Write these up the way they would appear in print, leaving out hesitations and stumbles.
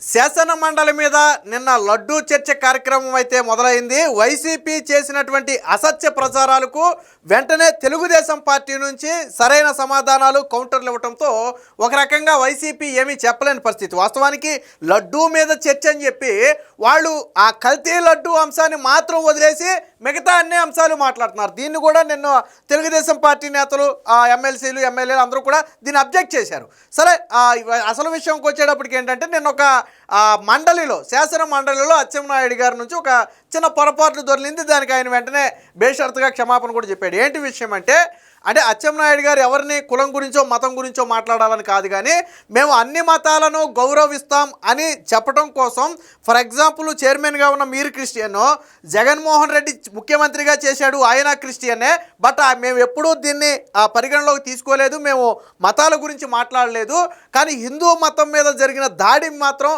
శాసన మండలి మీద నిన్న లడ్డూ చర్చ కార్యక్రమం అయితే మొదలైంది. వైసీపీ చేసినటువంటి అసత్య ప్రచారాలకు వెంటనే తెలుగుదేశం పార్టీ నుంచి సరైన సమాధానాలు కౌంటర్లు ఇవ్వడంతో ఒక రకంగా వైసీపీ ఏమీ చెప్పలేని పరిస్థితి. వాస్తవానికి లడ్డూ మీద చర్చ అని చెప్పి వాళ్ళు ఆ కల్తీ లడ్డూ అంశాన్ని మాత్రం వదిలేసి మిగతా అన్ని అంశాలు మాట్లాడుతున్నారు. దీన్ని కూడా నిన్న తెలుగుదేశం పార్టీ నేతలు, ఎమ్మెల్సీలు, ఎమ్మెల్యేలు అందరూ కూడా దీన్ని అబ్జెక్ట్ చేశారు. సరే, అసలు విషయంకి వచ్చేటప్పటికి ఏంటంటే నిన్న ఒక మండలిలో, శాసన మండలిలో అచ్చెన్నాయుడు గారి నుంచి ఒక చిన్న పొరపాట్లు దొరికింది. దానికి ఆయన వెంటనే బేషరతుగా క్షమాపణ కూడా చెప్పాడు. ఏంటి విషయం అంటే అచ్చెన్నాయుడు గారు ఎవరిని కులం గురించో మతం గురించో మాట్లాడాలని కాదు, కానీ మేము అన్ని మతాలను గౌరవిస్తాం అని చెప్పడం కోసం, ఫర్ ఎగ్జాంపుల్ చైర్మన్గా ఉన్న మీరు క్రిస్టియన్, జగన్మోహన్ రెడ్డి ముఖ్యమంత్రిగా చేశాడు, ఆయన క్రిస్టియనే, బట్ మేము ఎప్పుడూ దీన్ని పరిగణలోకి తీసుకోలేదు, మేము మతాల గురించి మాట్లాడలేదు. కానీ హిందూ మతం మీద జరిగిన దాడి మాత్రం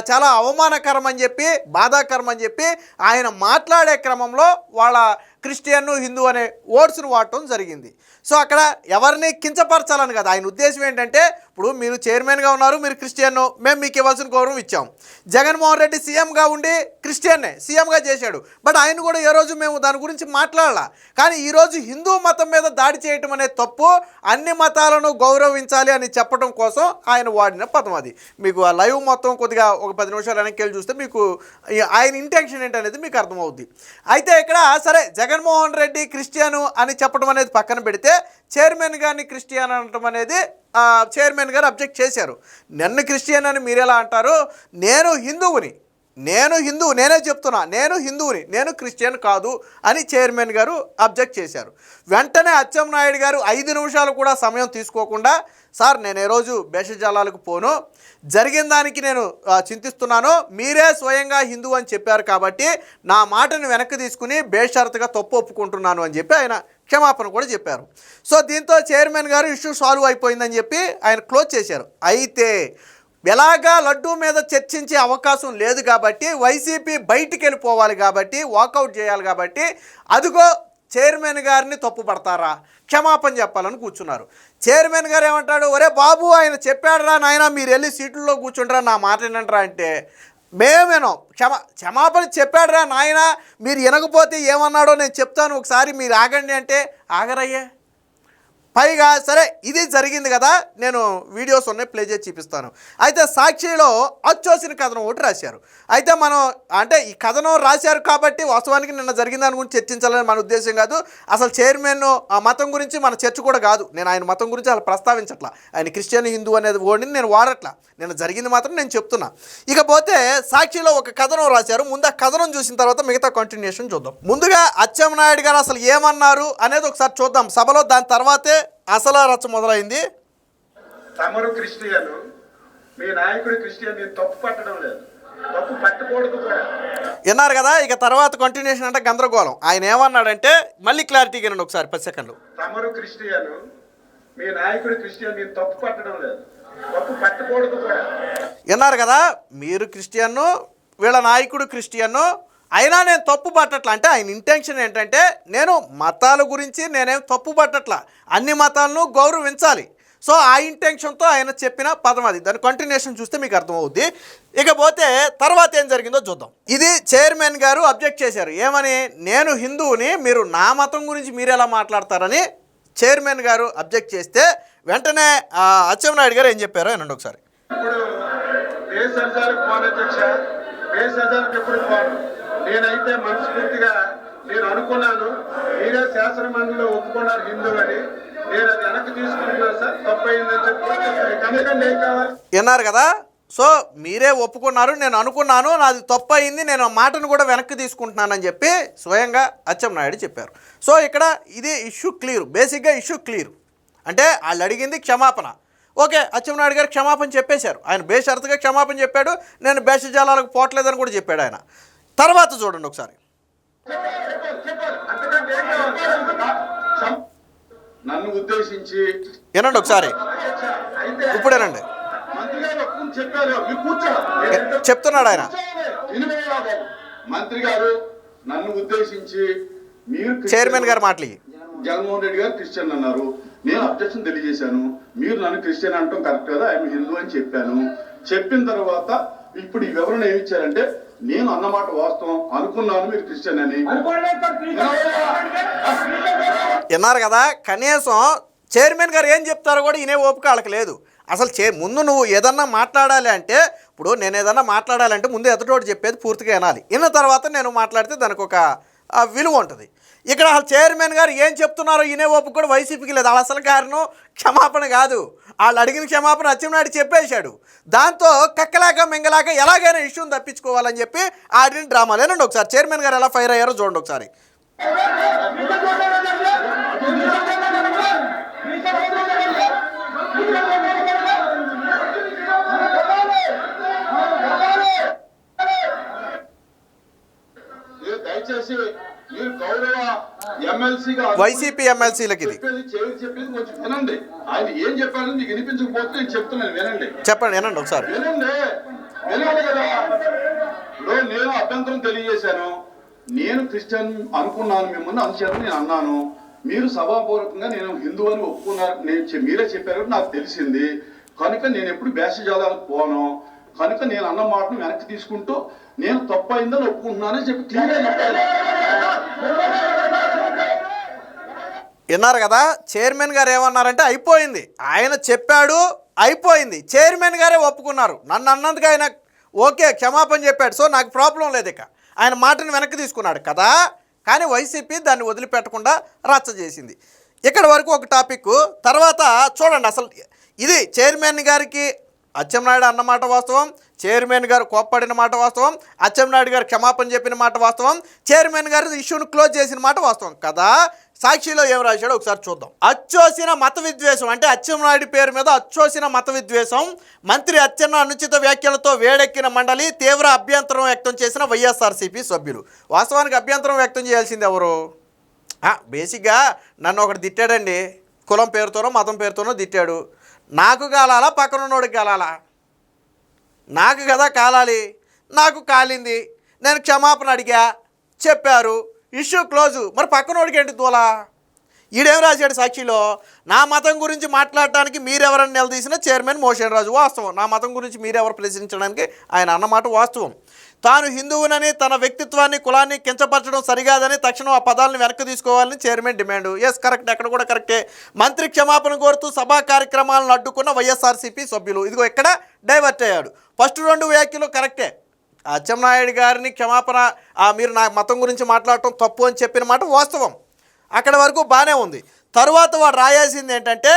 చాలా అవమానకరం అని చెప్పి, బాధాకరం అని చెప్పి ఆయన మాట్లాడే క్రమంలో వాళ్ళ క్రిస్టియన్, హిందూ అనే వర్డ్స్ను వాడటం జరిగింది. సో అక్కడ ఎవరిని కించపరచాలని కాదు. ఆయన ఉద్దేశం ఏంటంటే, ఇప్పుడు మీరు చైర్మన్గా ఉన్నారు, మీరు క్రిస్టియన్, మేము మీకు ఇవ్వాల్సిన గౌరవం ఇచ్చాం. జగన్మోహన్ రెడ్డి సీఎంగా ఉండి క్రిస్టియన్నే సీఎంగా చేశాడు, బట్ ఆయన కూడా ఏ రోజు మేము దాని గురించి మాట్లాడాల. కానీ ఈరోజు హిందూ మతం మీద దాడి చేయటం అనేది తప్పు, అన్ని మతాలను గౌరవించాలి అని చెప్పడం కోసం ఆయన వాడిన పదం అది. మీకు ఆ లైవ్ మొత్తం కొద్దిగా ఒక 10 నిమిషాలు వెనక్కి వెళ్ళి చూస్తే మీకు ఆయన ఇంటెన్షన్ ఏంటనేది మీకు అర్థమవుద్ది. అయితే ఇక్కడ సరే, జగన్మోహన్ రెడ్డి క్రిస్టియన్ అని చెప్పడం అనేది పక్కన పెడితే, చైర్మన్ గారిని క్రిస్టియన్ అనటం అనేది చైర్మన్ గారు అబ్జెక్ట్ చేశారు. నన్ను క్రిస్టియన్ అని మీరు ఎలా అంటారు? నేను హిందువుని, నేనే చెప్తున్నా, నేను హిందువుని, నేను క్రిస్టియన్ కాదు అని చైర్మన్ గారు అబ్జెక్ట్ చేశారు. వెంటనే అచ్చెన్నాయుడు గారు 5 నిమిషాలు కూడా సమయం తీసుకోకుండా, సార్ నేను ఏ రోజు భేషజాలాలకు పోను, జరిగిన దానికి నేను చింతిస్తున్నాను, మీరే స్వయంగా హిందూ అని చెప్పారు కాబట్టి నా మాటను వెనక్కి తీసుకుని బేషరతుగా తప్పు ఒప్పుకుంటున్నాను అని చెప్పి ఆయన క్షమాపణ కూడా చెప్పారు. సో దీంతో చైర్మన్ గారు ఇష్యూ సాల్వ్ అయిపోయిందని చెప్పి ఆయన క్లోజ్ చేశారు. అయితే ఎలాగా లడ్డూ మీద చర్చించే అవకాశం లేదు కాబట్టి, వైసీపీ బయటికి వెళ్ళిపోవాలి కాబట్టి, వాకౌట్ చేయాలి కాబట్టి, అదిగో చైర్మన్ గారిని తప్పు పడతారా, క్షమాపణ చెప్పాలని కూర్చున్నారు. చైర్మన్ గారు ఏమంటాడు, ఒరే బాబు ఆయన చెప్పాడురా నాయన, మీరు వెళ్ళి సీట్లలో కూర్చుంటారా, నా మాట వినంటారా అంటే, మేమేనో క్షమాపణ చెప్పాడురా నాయన, మీరు వినకపోతే ఏమన్నాడో నేను చెప్తాను, ఒకసారి మీరు ఆగండి అంటే ఆగరయ్యే. పైగా సరే ఇది జరిగింది కదా, నేను వీడియోస్ ఉన్నాయి ప్లే చేసి చూపిస్తాను. అయితే సాక్షిలో అచ్చోసిన కథనం ఒకటి రాశారు. అయితే మనం అంటే ఈ కథనం రాశారు కాబట్టి వాస్తవానికి నిన్న జరిగిన దాని గురించి చర్చించాలని మన ఉద్దేశం కాదు. అసలు చైర్మన్ మతం గురించి మన చర్చ కూడా కాదు. నేను ఆయన మతం గురించి అలా ప్రస్తావించట్లా, ఆయన క్రిస్టియన్, హిందూ అనేది ఓడిని నేను వాడట్లా. నిన్న జరిగింది మాత్రం నేను చెప్తున్నా. ఇకపోతే సాక్షిలో ఒక కథనం రాశారు. ముందు ఆ కథనం చూసిన తర్వాత మిగతా కంటిన్యూషన్ చూద్దాం. ముందుగా అచ్చెన్నాయుడు గారు అసలు ఏమన్నారు అనేది ఒకసారి చూద్దాం సభలో, దాని తర్వాతే అసలు రచ్చ మొదలైంది. తమరు క్రిస్టియన్, మీ నాయకుడు క్రిస్టియన్, తప్పు పట్టడం లేదు, తప్పు పట్టకూడదు కూడా విన్నారు కదా. ఇక తర్వాత కంటిన్యూషన్ అంటే గందరగోళం. ఆయన ఏమన్నాడంటే మళ్ళీ క్లారిటీగా వినండి ఒకసారి 10 సెకండ్లు. తమరు క్రిస్టియన్, మీ నాయకుడు క్రిస్టియన్, తప్పు పట్టడం లేదు, తప్పు పట్టకూడదు కూడా. విన్నారు కదా, మీరు క్రిస్టియన్, వీళ్ళ నాయకుడు క్రిస్టియన్, అయినా నేను తప్పు పట్టట్లా. అంటే ఆయన ఇంటెన్షన్ ఏంటంటే, నేను మతాల గురించి నేనేం తప్పు పట్టట్లా, అన్ని మతాలను గౌరవించాలి. సో ఆ ఇంటెన్షన్తో ఆయన చెప్పిన పదం అది. దాని కంటిన్యూషన్ చూస్తే మీకు అర్థమవుద్ది. ఇకపోతే తర్వాత ఏం జరిగిందో చూద్దాం. ఇది చైర్మన్ గారు అబ్జెక్ట్ చేశారు. ఏమని, నేను హిందువుని, మీరు నా మతం గురించి మీరు ఎలా మాట్లాడతారని చైర్మన్ గారు అబ్జెక్ట్ చేస్తే వెంటనే అచ్చెన్నాయుడు గారు ఏం చెప్పారో వినండి ఒకసారి. నేనైతే మనస్ఫూర్తిగా నేను అనుకున్నాను, మీరే శాసన మండలిలో ఒప్పుకున్నారు హిందూ అని, నేను అది వెనక్కి తీసుకుంటున్నాను సార్, తప్పయిందని చెప్పి ఏం కావాలి. విన్నారు కదా. సో మీరే ఒప్పుకున్నారు, నేను అనుకున్నాను, నాది తప్పు అయింది, నేను మాటను కూడా వెనక్కి తీసుకుంటున్నానని చెప్పి స్వయంగా అచ్చెన్నాయుడు చెప్పారు. సో ఇక్కడ ఇది ఇష్యూ క్లియర్, బేసిక్గా ఇష్యూ క్లియర్. అంటే వాళ్ళు అడిగింది క్షమాపణ. ఓకే, అచ్చెన్నాయుడు గారు క్షమాపణ చెప్పేశారు. ఆయన బేషరతుగా క్షమాపణ చెప్పాడు, నేను భేషజాలాలకు పోవట్లేదని కూడా చెప్పాడు ఆయన. తర్వాత చూడండి ఒకసారి. నన్ను ఉద్దేశించి వినండి ఒకసారి, ఇప్పుడేనండి చెప్తున్నాడు ఆయన. మంత్రి గారు నన్ను ఉద్దేశించి మీరు చైర్మన్ గారు మాటలు, జగన్మోహన్ రెడ్డి గారు క్రిస్టియన్ అన్నారు, నేను అబ్జెక్షన్ తెలియజేశాను, మీరు నన్ను క్రిస్టియన్ అంటాం కరెక్ట్ కదా, ఐఎమ్ హిందూ అని చెప్పాను. చెప్పిన తర్వాత ఇప్పుడు ఈ వివరణ ఏమి ఇచ్చారంటే నేను అన్నమాట వాస్తవం అనుకున్నాను మీరు క్రిస్టియన్ అని. విన్నారు కదా, కనీసం చైర్మన్ గారు ఏం చెప్తారో కూడా వినే ఓపిక వాళ్ళకి లేదు. అసలు ముందు నువ్వు ఏదన్నా మాట్లాడాలి అంటే, ఇప్పుడు నేను ఏదన్నా మాట్లాడాలంటే ముందు ఎదుటోడు చెప్పేది పూర్తిగా వినాలి. విన్న తర్వాత నేను మాట్లాడితే దానికి ఒక విలువ ఉంటుంది. ఇక్కడ అసలు చైర్మన్ గారు ఏం చెప్తున్నారో వినే ఓపిక కూడా వైసీపీకి లేదు. అసలు కారణం క్షమాపణ కాదు, వాళ్ళు అడిగిన క్షమాపణ అచ్చెన్నాయుడు చెప్పేశాడు. దాంతో కక్కలాక మింగలాక ఎలాగైనా ఇష్యూని తప్పించుకోవాలని చెప్పి ఆడిన డ్రామాలు. ఏనండి ఒకసారి చైర్మన్ గారు ఎలా ఫైర్ అయ్యారో చూడండి ఒకసారి. దయచేసి మీరు గౌరవ ఎమ్మెల్సీగా వైసీపీ ఎమ్మెల్సీలకి ఇది చెప్పేది కొంచెం వినండి. ఆయన ఏం చెప్పారో మీకు వినిపించకపోతే నేను చెప్తున్నాను, వినండి. చెప్పండి, వినండి ఒకసారి. వినండి కదా. ఇప్పుడు నేను అభ్యంతరం తెలియజేశాను. నేను క్రిస్టియన్ అనుకున్నాను మిమ్మల్ని, అందుచేత నేను అన్నాను. మీరు సభాపూర్వకంగా నేను హిందూ అని ఒప్పుకున్నారు, మీరే చెప్పారు నాకు తెలిసింది. కనుక నేను ఎప్పుడు భేషజాలకు పోను. కనుక నేను అన్న మాటను వెనక్కి తీసుకుంటూ నేను తప్పైందని ఒప్పుకుంటున్నానని చెప్పి క్లియర్గా చెప్పాను. విన్నారు కదా, చైర్మన్ గారు ఏమన్నారంటే అయిపోయింది, ఆయన చెప్పాడు అయిపోయింది, చైర్మన్ గారే ఒప్పుకున్నారు. నన్ను అన్నందుకు ఆయన ఓకే క్షమాపణ చెప్పాడు, సో నాకు ప్రాబ్లం లేదు. ఇక ఆయన మాటను వెనక్కి తీసుకున్నాడు కదా. కానీ వైసీపీ దాన్ని వదిలిపెట్టకుండా రచ్చ చేసింది. ఇక్కడ వరకు ఒక టాపిక్. తర్వాత చూడండి, అసలు ఇది చైర్మన్ గారికి అచ్చెన్నాయుడు అన్నమాట వాస్తవం, చైర్మన్ గారు కోప్పడిన మాట వాస్తవం, అచ్చెన్నాయుడు గారు క్షమాపణ చెప్పిన మాట వాస్తవం, చైర్మన్ గారు ఇష్యూను క్లోజ్ చేసిన మాట వాస్తవం కదా. సాక్షిలో ఏం రాశాడో ఒకసారి చూద్దాం. అచ్చోసిన మత విద్వేషం, అంటే అచ్చెన్నాయుడు పేరు మీద అచ్చోసిన మత విద్వేషం, మంత్రి అచ్చెన్న అనుచిత వ్యాఖ్యలతో వేడెక్కిన మండలి, తీవ్ర అభ్యంతరం వ్యక్తం చేసిన వైఎస్ఆర్సీపీ సభ్యులు. వాస్తవానికి అభ్యంతరం వ్యక్తం చేయాల్సింది ఎవరు? బేసిక్గా నన్ను ఒకటి తిట్టాడండి, కులం పేరుతోనో మతం పేరుతోనో తిట్టాడు. నాకు కాలాలా పక్కనున్నోడికి కాలాలా? నాకు కదా కాలాలి. నాకు కాలింది, నేను క్షమాపణ అడిగా, చెప్పారు, ఇష్యూ క్లోజు. మరి పక్కనోడికి ఏంటి తోలా? ఈడేం రాశాడు సాక్షిలో, నా మతం గురించి మాట్లాడటానికి మీరెవరని నిలదీసిన చైర్మన్ మోషన్ రాజు. వాస్తవం, నా మతం గురించి మీరెవరు ప్రశ్నించడానికి ఆయన అన్నమాట వాస్తవం. తాను హిందువునని, తన వ్యక్తిత్వాన్ని కులాన్ని కించపరచడం సరికాదని తక్షణం ఆ పదాలను వెనక్కి తీసుకోవాలని చైర్మన్ డిమాండ్. ఎస్ కరెక్ట్, అక్కడ కూడా కరెక్టే. మంత్రి క్షమాపణ కోరుతూ సభా కార్యక్రమాలను అడ్డుకున్న వైఎస్ఆర్సీపీ సభ్యులు. ఇదిగో ఇక్కడ డైవర్ట్ అయ్యాడు. ఫస్ట్ 2 వ్యాఖ్యలు కరెక్టే. అచ్చెన్నాయుడు గారిని క్షమాపణ, మీరు నా మతం గురించి మాట్లాడటం తప్పు అని చెప్పిన మాట వాస్తవం, అక్కడ వరకు బాగానే ఉంది. తరువాత వాడు రాయాల్సింది ఏంటంటే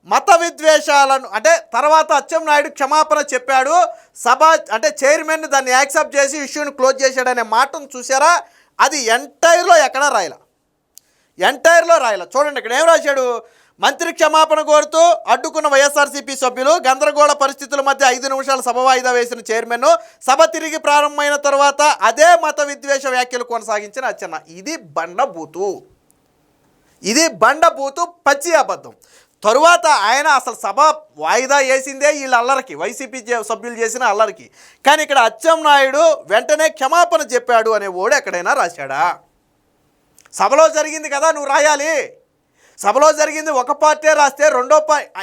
మత విద్వేషాలను, అంటే తర్వాత అచ్చెన్నాయుడు క్షమాపణ చెప్పాడు, సభ అంటే చైర్మన్ దాన్ని యాక్సెప్ట్ చేసి ఇష్యూని క్లోజ్ చేశాడనే మాటను చూసారా? అది ఎంటైర్లో ఎక్కడా రాయాల, ఎంటైర్లో రాయాల. చూడండి ఇక్కడ ఏం రాశాడు, మంత్రి క్షమాపణ కోరుతూ అడ్డుకున్న వైఎస్ఆర్సీపీ సభ్యులు, గందరగోళ పరిస్థితుల మధ్య 5 నిమిషాలు సభ వాయిదా వేసిన చైర్మన్, సభ తిరిగి ప్రారంభమైన తర్వాత అదే మత విద్వేష వ్యాఖ్యలు కొనసాగించిన అచ్చెన్న. ఇది బండబూతు, ఇది బండబూతు, పచ్చి అబద్ధం. తరువాత ఆయన అసలు సభ వాయిదా వేసిందే వీళ్ళ అల్లరికి, వైసీపీ సభ్యులు చేసిన అల్లరికి. కానీ ఇక్కడ అచ్చెన్నాయుడు వెంటనే క్షమాపణ చెప్పాడు అనే ఓడు ఎక్కడైనా రాశాడా? సభలో జరిగింది కదా నువ్వు రాయాలి. సభలో జరిగింది ఒక పార్టీ రాస్తే రెండో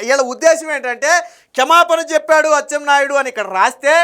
వీళ్ళ ఉద్దేశం ఏంటంటే క్షమాపణ చెప్పాడు అచ్చెన్నాయుడు అని ఇక్కడ రాస్తే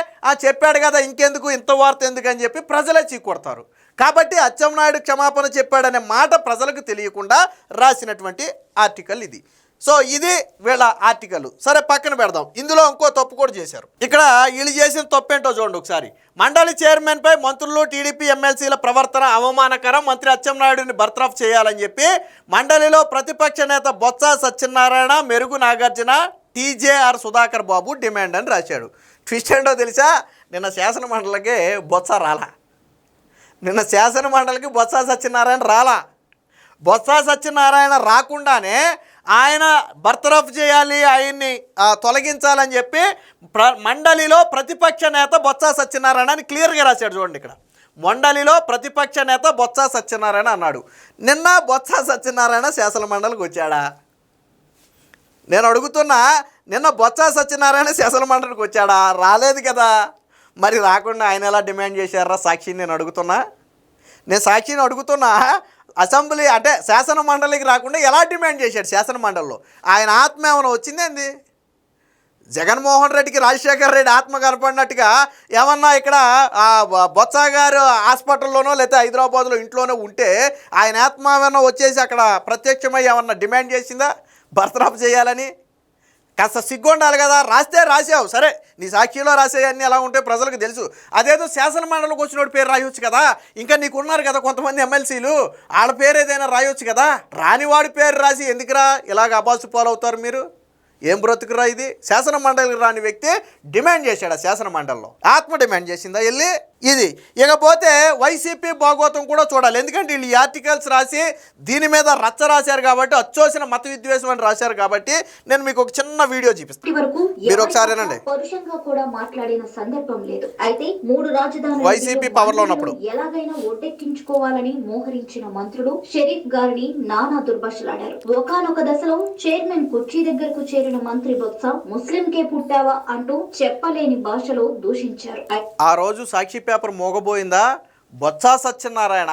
చెప్పాడు కదా ఇంకెందుకు ఇంత వార్త ఎందుకు అని చెప్పి ప్రజలే చీకొడతారు. కాబట్టి అచ్చెన్నాయుడు క్షమాపణ చెప్పాడనే మాట ప్రజలకు తెలియకుండా రాసినటువంటి ఆర్టికల్ ఇది. సో ఇది వీళ్ళ ఆర్టికల్. సరే పక్కన పెడదాం. ఇందులో ఇంకో తప్పు కూడా చేశారు. ఇక్కడ వీళ్ళు చేసిన తప్పు ఏంటో చూడండి ఒకసారి. మండలి చైర్మన్పై మంత్రులు టీడీపీ ఎమ్మెల్సీల ప్రవర్తన అవమానకరం, మంత్రి అచ్చెన్నాయుడిని బర్తరఫ్ చేయాలని చెప్పి మండలిలో ప్రతిపక్ష నేత బొత్స సత్యనారాయణ, మెరుగు నాగార్జున, టీజేఆర్ సుధాకర్ బాబు డిమాండ్ అని రాశాడు. ట్విస్ట్ ఏంటో తెలుసా? నిన్న శాసన మండలికి బొత్స రాలా, నిన్న శాసన మండలికి బొత్స సత్యనారాయణ రాలా. బొత్స సత్యనారాయణ రాకుండానే ఆయన బర్తరఫ్ చేయాలి, ఆయన్ని తొలగించాలని చెప్పి మండలిలో ప్రతిపక్ష నేత బొత్స సత్యనారాయణ అని క్లియర్గా రాశాడు. చూడండి ఇక్కడ మండలిలో ప్రతిపక్ష నేత బొత్స సత్యనారాయణ అన్నాడు. నిన్న బొత్స సత్యనారాయణ శాసన మండలికి వచ్చాడా? నేను అడుగుతున్నా, నిన్న బొత్స సత్యనారాయణ శాసన మండలికి వచ్చాడా? రాలేదు కదా. మరి రాకుండా ఆయన ఎలా డిమాండ్ చేశారా? సాక్షిని నేను అడుగుతున్నా, నేను సాక్షిని అడుగుతున్నా. అసెంబ్లీ అంటే శాసన మండలికి రాకుండా ఎలా డిమాండ్ చేశాడు? శాసన మండలిలో ఆయన ఆత్మ ఏమైనా వచ్చిందేంది? జగన్మోహన్ రెడ్డికి రాజశేఖర్ రెడ్డి ఆత్మ కనపడినట్టుగా ఏమన్నా ఇక్కడ బొత్స గారు హాస్పిటల్లోనో లేకపోతే హైదరాబాద్లో ఇంట్లోనో ఉంటే ఆయన ఆత్మ ఏమన్నా వచ్చేసి అక్కడ ప్రత్యక్షమై ఏమన్నా డిమాండ్ చేసిందా బర్తరఫ్ చేయాలని? కాస్త సిగ్గు ఉండాలి కదా. రాస్తే రాసావు సరే, నీ సాక్షిలో రాసేవన్నీ ఎలా ఉంటే ప్రజలకు తెలుసు. అదేదో శాసన మండలికి వచ్చినోడి పేరు రాయొచ్చు కదా. ఇంకా నీకు ఉన్నారు కదా కొంతమంది ఎమ్మెల్సీలు, వాళ్ళ పేరు ఏదైనా రాయొచ్చు కదా. రానివాడి పేరు రాసి ఎందుకురా ఇలాగ అబాసు పాలవుతారు మీరు? ఏం బ్రతుకురా ఇది? శాసన మండలికి రాని వ్యక్తి డిమాండ్ చేశాడు శాసన మండలిలో. ఆత్మ డిమాండ్ చేసిందా వెళ్ళి? ఇది ఇకపోతే వైసీపీ భాగోతం కూడా చూడాలి. ఎందుకంటే వీళ్ళు ఈ ఆర్టికల్స్ రాసి దీని మీద రచ్చ రాశారు కాబట్టి, అచ్చోసిన మత విద్వేషం అని రాశారు కాబట్టి నేను మీకు ఒక చిన్న వీడియో చూపిస్తాను, మీరు ఒకసారేనండి. పరుషంగా కూడా మాట్లాడిన సందర్భం లేదు. అయితే 3 రాజధానులు వైసీపీ పవర్ లో ఉన్నప్పుడు ఎలాగైనా ఒడ్డెక్కించుకోవాలని మోహరించిన మంత్రులు షరీఫ్ గారిని నానా దుర్భాషలాడారు. ఒకానొక దశలో చైర్మన్ కుర్చీ దగ్గరకు చేరిన మంత్రి బొత్స ముస్లింకే పుట్టావా అంటూ చెప్పలేని భాషలో దూషించారు. ఆ రోజు సాక్షి పేపర్ మోగబోయిందా? బొత్స సత్యనారాయణ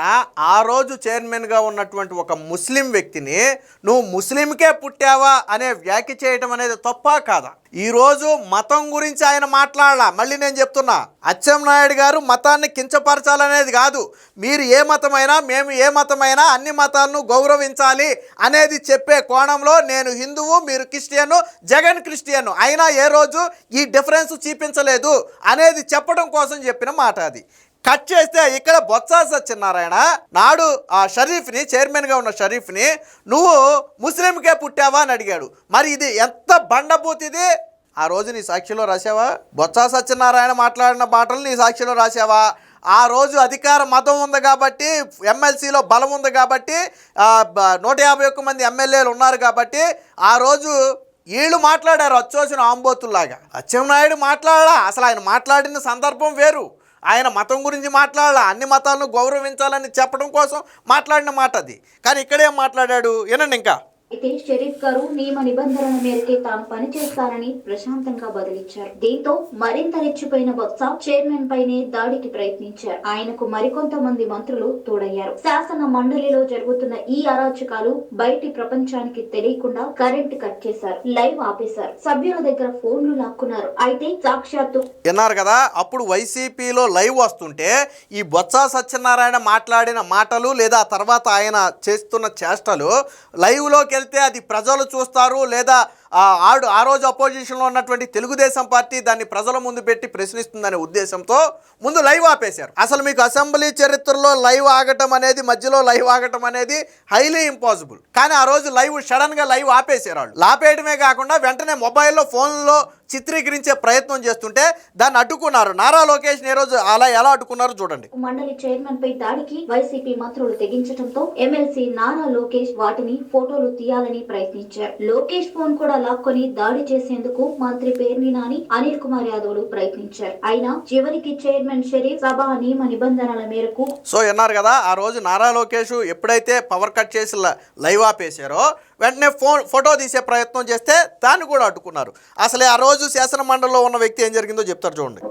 ఆ రోజు చైర్మన్గా ఉన్నటువంటి ఒక ముస్లిం వ్యక్తిని నువ్వు ముస్లింకే పుట్టావా అనే వ్యాఖ్య చేయటం అనేది తప్పా కాదా? ఈరోజు మతం గురించి ఆయన మాట్లాడాల. మళ్ళీ నేను చెప్తున్నా, అచ్చెన్నాయుడు గారు మతాన్ని కించపరచాలనేది కాదు, మీరు ఏ మతమైనా మేము ఏ మతమైనా అన్ని మతాలను గౌరవించాలి అనేది చెప్పే కోణంలో నేను హిందువు మీరు క్రిస్టియను, జగన్ క్రిస్టియను అయినా ఏ రోజు ఈ డిఫరెన్స్ చూపించలేదు అనేది చెప్పడం కోసం చెప్పిన మాట అది. కట్ చేస్తే ఇక్కడ బొత్స సత్యనారాయణ నాడు ఆ షరీఫ్ని, చైర్మన్గా ఉన్న షరీఫ్ని నువ్వు ముస్లింకే పుట్టావా అని అడిగాడు. మరి ఇది ఎంత బండబూత్ ఇది? ఆ రోజు నీ సాక్షిలో రాసావా? బొత్స సత్యనారాయణ మాట్లాడిన మాటలు నీ సాక్షిలో రాసావా? ఆ రోజు అధికార మతం ఉంది కాబట్టి, ఎమ్మెల్సీలో బలం ఉంది కాబట్టి, 151 మంది ఎమ్మెల్యేలు ఉన్నారు కాబట్టి ఆ రోజు వీళ్ళు మాట్లాడారు అచ్చోసిన ఆంబోతుల్లాగా. అచ్చెన్నాయుడు మాట్లాడాలా? అసలు ఆయన మాట్లాడిన సందర్భం వేరు. ఆయన మతం గురించి మాట్లాడాల, అన్ని మతాలను గౌరవించాలని చెప్పడం కోసం మాట్లాడిన మాట అది. కానీ ఇక్కడేం మాట్లాడాడు వినండి. ఇంకా అయితే షరీఫ్ గారు నియమ నిబంధనల మేరకే తాను పనిచేస్తానని ప్రశాంతంగా బదిలిచ్చారు. దీంతో మరింత రెచ్చిపోయిన బొత్స చైర్మన్ పైనే దాడికి ప్రయత్నించారు. ఆయనకు మరికొంతమంది మంత్రులు తోడయ్యారు. శాసన మండలిలో జరుగుతున్న ఈ అరాచకాలు బయటి ప్రపంచానికి తెలియకుండా కరెంట్ కట్ చేశారు, లైవ్ ఆపేశారు, సభ్యుల దగ్గర ఫోన్లు లాక్కున్నారు. అయితే సాక్షాత్తు విన్నారు కదా, అప్పుడు వైసీపీలో లైవ్ వస్తుంటే ఈ బొత్స సత్యనారాయణ మాట్లాడిన మాటలు లేదా తర్వాత ఆయన చేస్తున్న చేష్టలు లైవ్లోకి వెళ్తే అది ప్రజలు చూస్తారు, లేదా ఆ రోజు అపోజిషన్లో ఉన్నటువంటి తెలుగుదేశం పార్టీ దాన్ని ప్రజల ముందు పెట్టి ప్రశ్నిస్తుందనే ఉద్దేశంతో ముందు లైవ్ ఆపేశారు. అసలు మీకు అసెంబ్లీ చరిత్రలో లైవ్ ఆగటం అనేది, మధ్యలో లైవ్ ఆగటం అనేది హైలీ ఇంపాసిబుల్. కానీ ఆ రోజు లైవ్ సడన్గా లైవ్ ఆపేశారు. వాళ్ళు ఆపేయడమే కాకుండా వెంటనే మొబైల్లో ఫోన్లో చిత్రీకరించే ప్రయత్నం చేస్తుంటే దాన్ని అడ్డుకున్నారు. నారా లోకేష్ ఈ రోజు అలా ఎలా అడ్డుకున్నారు చూడండి. మండలి చైర్మన్ పై దాడికి వైసీపీ మంత్రులు తెగించడంతో ఎమ్మెల్సీ నారా లోకేష్ వాటిని ఫోటోలు తీయాలని ప్రయత్నించారు. లోకేష్ ఫోన్ కూడా లాక్కొని దాడి చేసేందుకు మంత్రి పేర్ని నాని, అనిల్ కుమార్ యాదవ్లు ప్రయత్నించారు. అయినా చివరికి చైర్మన్ షరీఫ్ సభ నియమ నిబంధనల మేరకు విన్నారు కదా, ఆ రోజు నారా లోకేష్ ఎప్పుడైతే పవర్ కట్ చేసి లైవ్ ఆపేశారో వెంటనే ఫోటో తీసే ప్రయత్నం చేస్తే దాన్ని కూడా అడ్డుకున్నారు. అసలే ఆ రోజు శాసన మండలిలో ఉన్న వ్యక్తి ఏం జరిగిందో చెప్తారు చూడండి.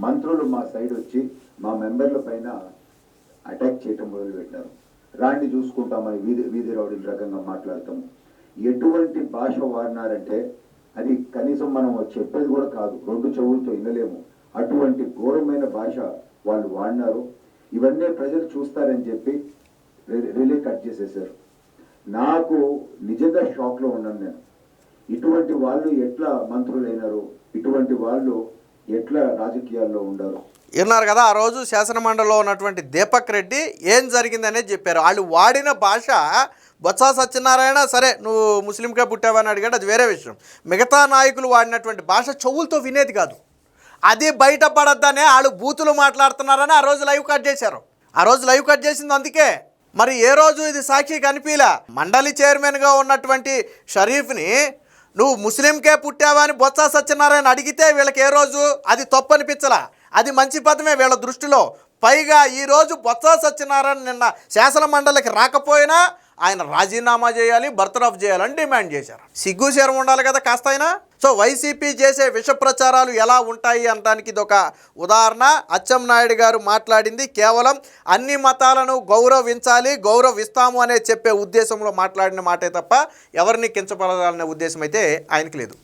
మంత్రులు మా సైడ్ వచ్చి మా మెంబర్ల పైన అటాక్ చేయటం మొదలు పెట్టారు. రాండి చూసుకుంటామని వీధి రౌడీల రకంగా మాట్లాడతాము. ఎటువంటి భాష వాడినారంటే అది కనీసం మనం చెప్పేది కూడా కాదు, 2 చెవులతో వినలేము. అటువంటి ఘోరమైన భాష వాళ్ళు వాడినారు. ఇవన్నీ ప్రజలు చూస్తారని చెప్పి రిలే కట్ చేసేసారు. నాకు నిజంగా షాక్లో ఉన్నాను నేను. ఇటువంటి వాళ్ళు ఎట్లా మంత్రులైనారు, ఇటువంటి వాళ్ళు ఎట్లా రాజకీయాల్లో ఉండారు. విన్నారు కదా, ఆ రోజు శాసన మండలిలో ఉన్నటువంటి దీపక్ రెడ్డి ఏం జరిగిందనేది చెప్పారు. వాళ్ళు వాడిన భాష బొత్స సత్యనారాయణ సరే నువ్వు ముస్లింకే పుట్టావని అడిగాడు, అది వేరే విషయం. మిగతా నాయకులు వాడినటువంటి భాష చెవులతో వినేది కాదు, అది బయటపడద్దనే వాళ్ళు బూతులు మాట్లాడుతున్నారని ఆ రోజు లైవ్ కట్ చేశారు. ఆ రోజు లైవ్ కట్ చేసింది అందుకే. మరి ఏ రోజు ఇది సాక్షి కనిపించలా. మండలి చైర్మన్గా ఉన్నటువంటి షరీఫ్ని నువ్వు ముస్లింకే పుట్టావా అని బొత్స సత్యనారాయణ అడిగితే వీళ్ళకి ఏ రోజు అది తప్పు అనిపించలా, అది మంచి పదమే వీళ్ళ దృష్టిలో. పైగా ఈరోజు బొత్స సత్యనారాయణ నిన్న శాసన మండలికి రాకపోయినా ఆయన రాజీనామా చేయాలి, బర్తరఫ్ చేయాలని డిమాండ్ చేశారు. సిగ్గు శరం ఉండాలి కదా కాస్త అయినా. సో వైసీపీ చేసే విష ప్రచారాలు ఎలా ఉంటాయి అనడానికి ఇదొక ఉదాహరణ. అచ్చెన్నాయుడు గారు మాట్లాడింది కేవలం అన్ని మతాలను గౌరవించాలి, గౌరవిస్తాము అనే చెప్పే ఉద్దేశంలో మాట్లాడిన మాటే తప్ప ఎవరిని కించపరచాలనే ఉద్దేశం అయితే ఆయనకి లేదు.